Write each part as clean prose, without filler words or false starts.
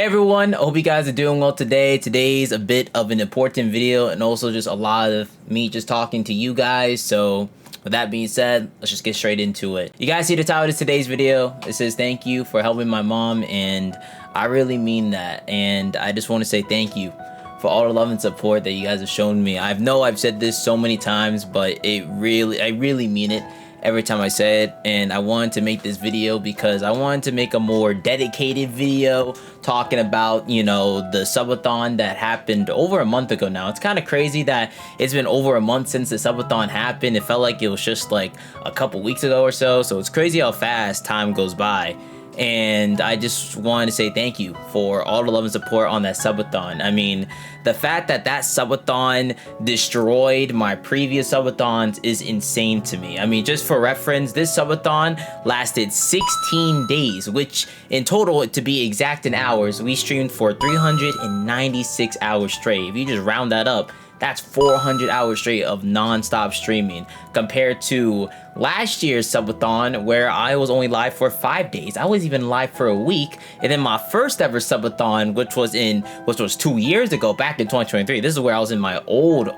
Hey everyone, I hope you guys are doing well today. Today's a bit of an important video and also just a lot of me just talking to you guys. So with that being said, let's just get straight into it. You guys see the title of today's video? It says thank you for helping my mom, and I really mean that. And I just want to say thank you for all the love and support that you guys have shown me. I know I've said this so many times, but I really mean it every time I say it. And I wanted to make this video because I wanted to make a more dedicated video talking about, you know, the subathon that happened over a month ago now. It's kind of crazy that it's been over a month since the subathon happened. It felt like it was just like a couple weeks ago or so. So it's crazy how fast time goes by. And I just wanted to say thank you for all the love and support on that subathon. I mean, the fact that that subathon destroyed my previous subathons is insane to me. I mean, just for reference, this subathon lasted 16 days, which in total, to be exact in hours, we streamed for 396 hours straight. If you just round that up, that's 400 hours straight of non-stop streaming compared to last year's subathon where I was only live for 5 days. I was even live for a week. And then my first ever subathon, which was 2 years ago, back in 2023. This is where I was in my old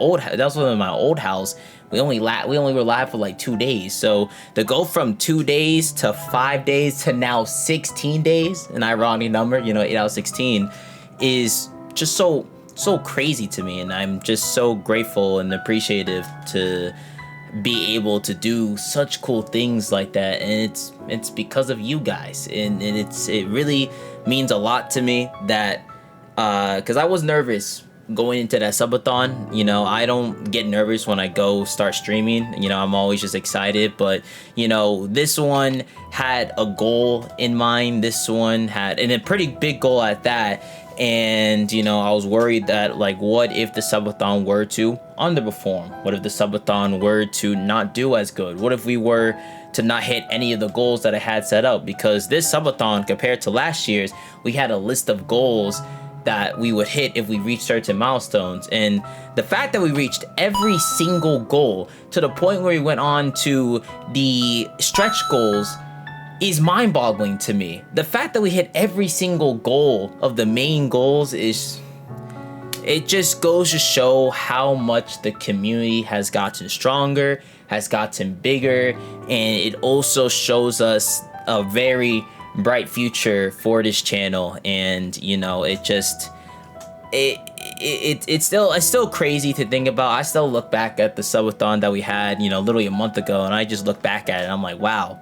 house. We only were live for like 2 days. So to go from 2 days to 5 days to now 16 days, an ironic number, you know, 8 out of 16, is just so crazy to me. And I'm just so grateful and appreciative to be able to do such cool things like that. And it's because of you guys, and it really means a lot to me that because I was nervous going into that subathon. You know, I don't get nervous when I go start streaming. You know, I'm always just excited. But you know, this one had a goal in mind. This one had, and a pretty big goal at that. And you know, I was worried that, like, what if the subathon were to underperform? What if the subathon were to not do as good? What if we were to not hit any of the goals that I had set up? Because this subathon, compared to last year's, we had a list of goals that we would hit if we reached certain milestones. And the fact that we reached every single goal to the point where we went on to the stretch goals is mind-boggling to me. The fact that we hit every single goal of the main goals it just goes to show how much the community has gotten stronger, has gotten bigger, and it also shows us a very bright future for this channel. And you know, it's still crazy to think about. I still look back at the subathon that we had, you know, literally a month ago, and I just look back at it and I'm like, wow,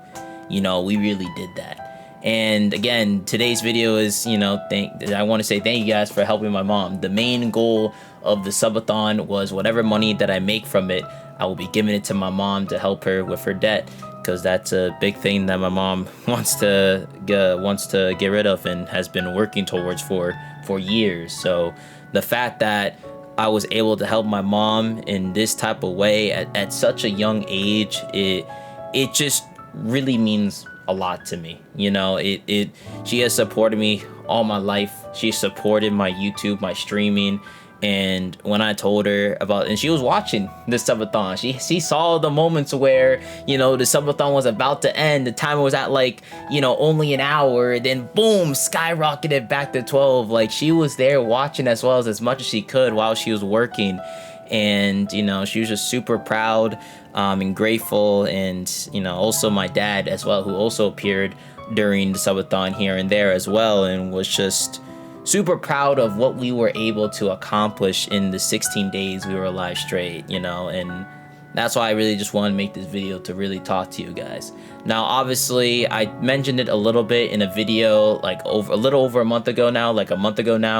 you know, we really did that. And again, today's video is, you know, I want to say thank you guys for helping my mom. The main goal of the subathon was whatever money that I make from it, I will be giving it to my mom to help her with her debt, because that's a big thing that my mom wants to get rid of and has been working towards for years. So the fact that I was able to help my mom in this type of way at such a young age, it just really means a lot to me. You know, she has supported me all my life. She supported my YouTube, my streaming. And when I told her about, and she was watching the subathon, she saw the moments where, you know, the subathon was about to end. The timer was at, like, you know, only an hour. Then boom, skyrocketed back to 12. Like, she was there watching as well as much as she could while she was working. And you know, she was just super proud and grateful. And you know, also my dad as well, who also appeared during the subathon here and there as well, and was just super proud of what we were able to accomplish in the 16 days we were live straight, you know. And that's why I really just wanted to make this video, to really talk to you guys. Now, obviously, I mentioned it a little bit in a video like a little over a month ago now,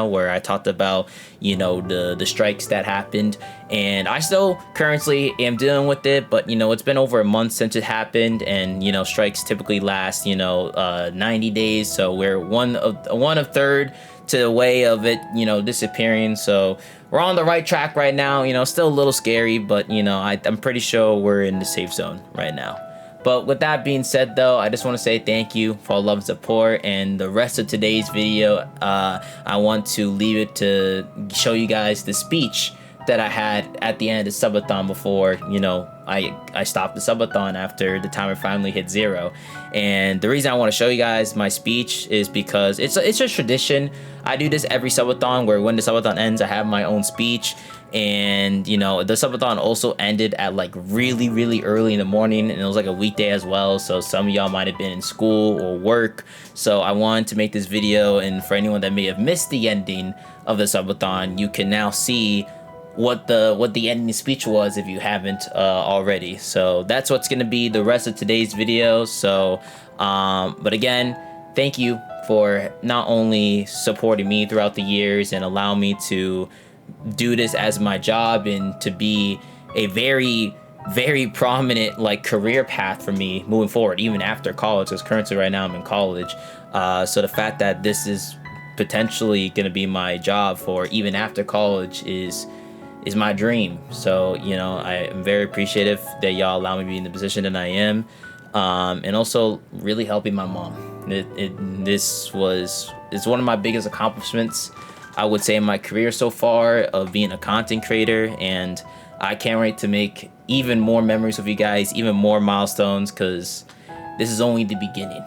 where I talked about, you know, the strikes that happened. And I still currently am dealing with it, but you know, it's been over a month since it happened. And you know, strikes typically last, you know, 90 days. So we're one of third to the way of it, you know, disappearing. So we're on the right track right now. You know, still a little scary, but you know, I'm pretty sure we're in the safe zone right now. But with that being said, though, I just want to say thank you for all love and support. And the rest of today's video, I want to leave it to show you guys the speech that I had at the end of the subathon before, you know, I stopped the subathon after the timer finally hit 0. And the reason I want to show you guys my speech is because it's a tradition. I do this every subathon where when the subathon ends, I have my own speech. And you know, the subathon also ended at like really early in the morning, and it was like a weekday as well, so some of y'all might have been in school or work. So I wanted to make this video, and for anyone that may have missed the ending of the subathon, you can now see what the ending speech was if you haven't already. So that's what's gonna be the rest of today's video. So but again, thank you for not only supporting me throughout the years and allowing me to do this as my job and to be a very prominent like career path for me moving forward, even after college, because currently right now I'm in college. So the fact that this is potentially going to be my job for even after college is my dream. So, you know, I am very appreciative that y'all allow me to be in the position that I am, and also really helping my mom. It's one of my biggest accomplishments, I would say, in my career so far, of being a content creator, and I can't wait to make even more memories with you guys, even more milestones, because this is only the beginning.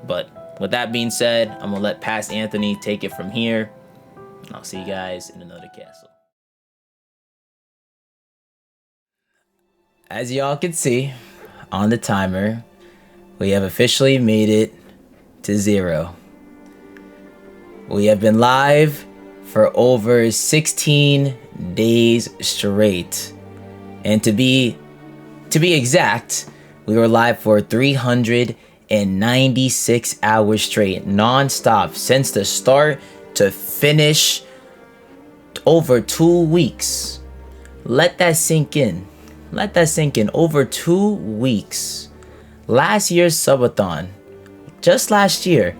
But with that being said, I'm gonna let Past Anthony take it from here, and I'll see you guys in another castle. As y'all can see on the timer, we have officially made it to 0. We have been live for over 16 days straight. And to be exact, we were live for 396 hours straight, non-stop, since the start to finish, over 2 weeks. Let that sink in. Let that sink in. Over 2 weeks. Last year's subathon, just last year,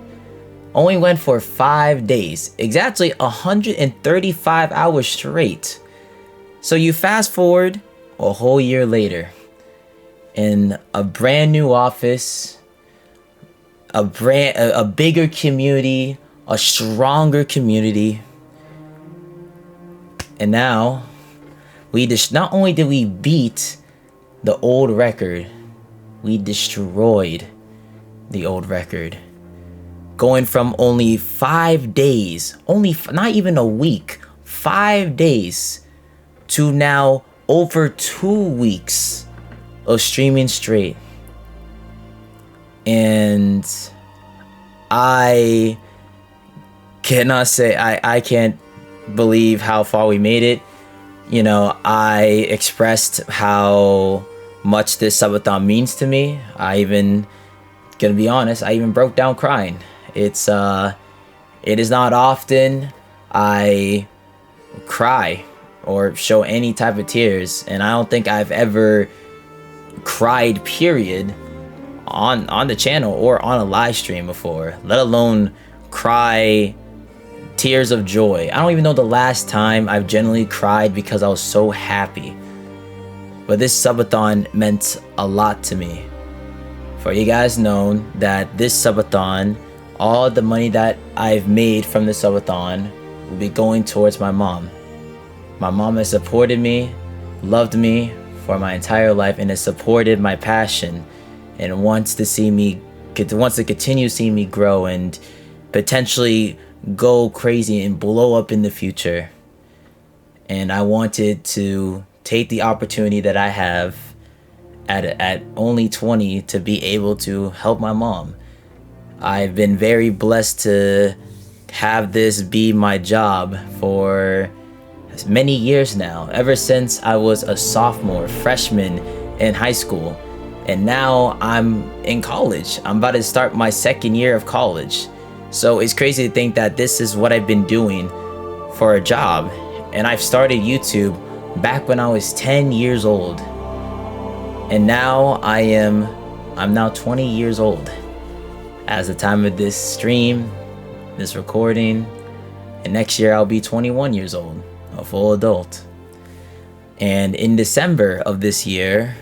only went for 5 days, exactly 135 hours straight. So you fast forward a whole year later, in a brand new office, a bigger community, a stronger community, and now not only did we beat the old record, we destroyed the old record. Going from only 5 days, not even a week, 5 days, to now over 2 weeks of streaming straight. And I cannot say, I can't believe how far we made it. You know, I expressed how much this subathon means to me. Gonna be honest, I even broke down crying. It is not often I cry or show any type of tears, and I don't think I've ever cried, period, on the channel or on a live stream before, let alone cry tears of joy. I don't even know the last time I've genuinely cried because I was so happy. But this subathon meant a lot to me. For you guys know that this subathon, all the money that I've made from the subathon will be going towards my mom. My mom has supported me, loved me for my entire life, and has supported my passion, and wants to continue seeing me grow and potentially go crazy and blow up in the future. And I wanted to take the opportunity that I have at only 20 to be able to help my mom. I've been very blessed to have this be my job for many years now, ever since I was a sophomore, freshman in high school. And now I'm in college. I'm about to start my 2nd year of college. So it's crazy to think that this is what I've been doing for a job. And I've started YouTube back when I was 10 years old. And now I'm now 20 years old as the time of this stream, this recording. And next year I'll be 21 years old, a full adult. And in December of this year,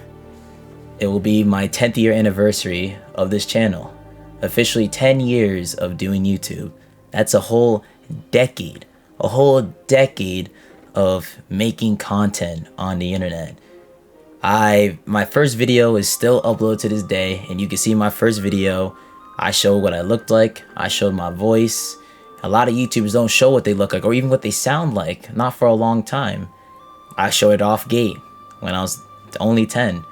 it will be my 10th year anniversary of this channel. Officially 10 years of doing YouTube. That's a whole decade of making content on the internet. My first video is still uploaded to this day, and you can see my first video. I showed what I looked like. I showed my voice. A lot of YouTubers don't show what they look like or even what they sound like, not for a long time. I showed it off gate when I was only 10.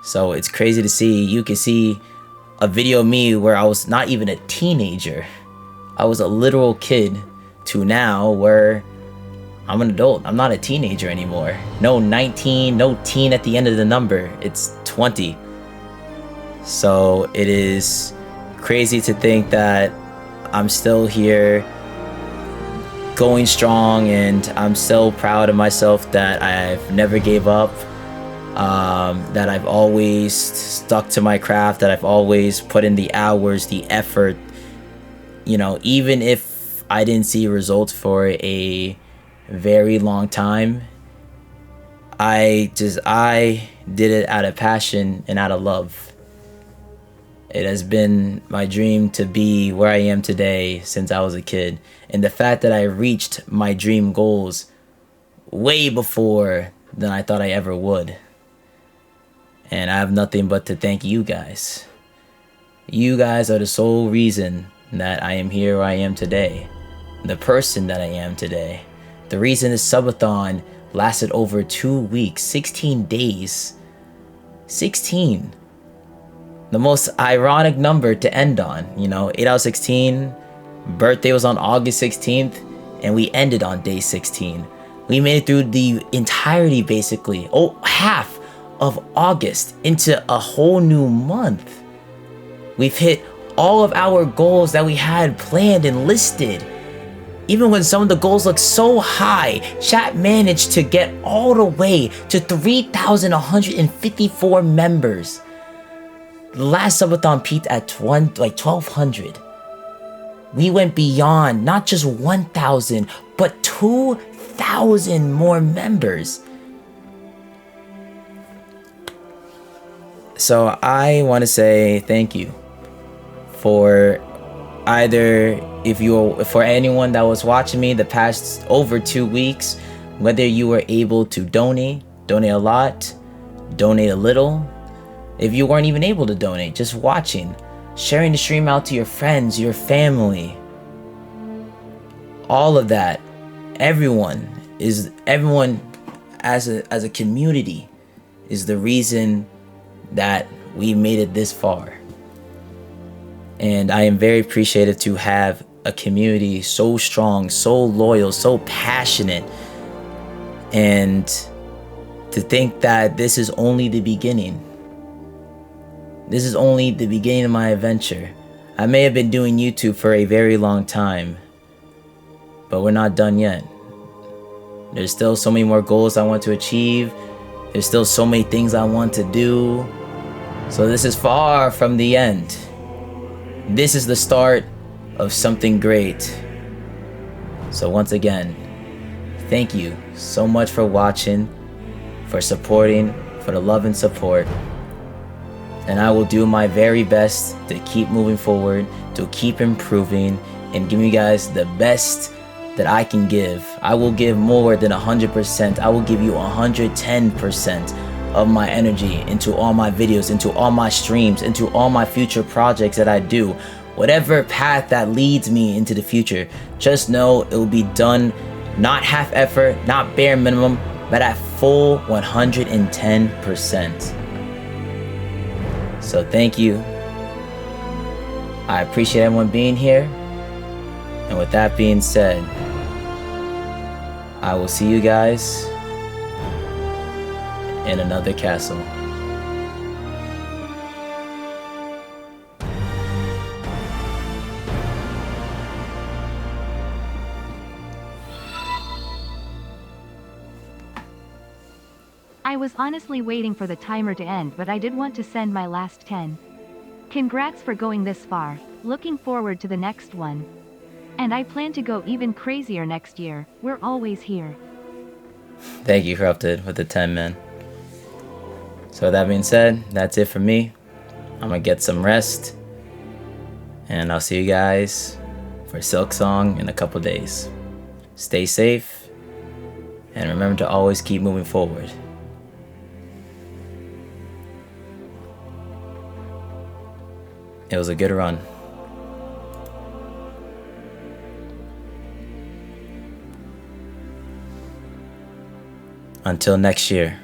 So it's crazy to see. You can see a video of me where I was not even a teenager. I was a literal kid to now where I'm an adult. I'm not a teenager anymore. No 19, no teen at the end of the number. It's 20. So it is crazy to think that I'm still here going strong, and I'm so proud of myself that I've never gave up, that I've always stuck to my craft, that I've always put in the hours, the effort. You know, even if I didn't see results for a very long time, I did it out of passion and out of love. It has been my dream to be where I am today since I was a kid. And the fact that I reached my dream goals way before than I thought I ever would. And I have nothing but to thank you guys. You guys are the sole reason that I am here where I am today. The person that I am today. The reason this subathon lasted over 2 weeks, 16 days. 16. The most ironic number to end on, you know, 8 out of 16, birthday was on August 16th, and we ended on day 16. We made it through the entirety, basically, half of August into a whole new month. We've hit all of our goals that we had planned and listed. Even when some of the goals look so high, chat managed to get all the way to 3,154 members. The last subathon peaked at 1,200. We went beyond not just 1,000, but 2,000 more members. So I want to say thank you for for anyone that was watching me the past over 2 weeks, whether you were able to donate a lot, donate a little. If you weren't even able to donate, just watching, sharing the stream out to your friends, your family, all of that, everyone as a community is the reason that we made it this far. And I am very appreciative to have a community so strong, so loyal, so passionate, and to think that this is only the beginning. This is only the beginning of my adventure. I may have been doing YouTube for a very long time, but we're not done yet. There's still so many more goals I want to achieve. There's still so many things I want to do. So this is far from the end. This is the start of something great. So once again, thank you so much for watching, for supporting, for the love and support. And I will do my very best to keep moving forward, to keep improving, and give you guys the best that I can give. I will give more than 100%. I will give you 110% of my energy into all my videos, into all my streams, into all my future projects that I do. Whatever path that leads me into the future, just know it will be done not half effort, not bare minimum, but at full 110%. So thank you. I appreciate everyone being here. And with that being said, I will see you guys in another castle. I was honestly waiting for the timer to end, but I did want to send my last 10. Congrats for going this far. Looking forward to the next one. And I plan to go even crazier next year. We're always here. Thank you, Corrupted, with the 10, man. So with that being said, that's it for me. I'm gonna get some rest. And I'll see you guys for Silk Song in a couple days. Stay safe And remember to always keep moving forward. It was a good run. Until next year.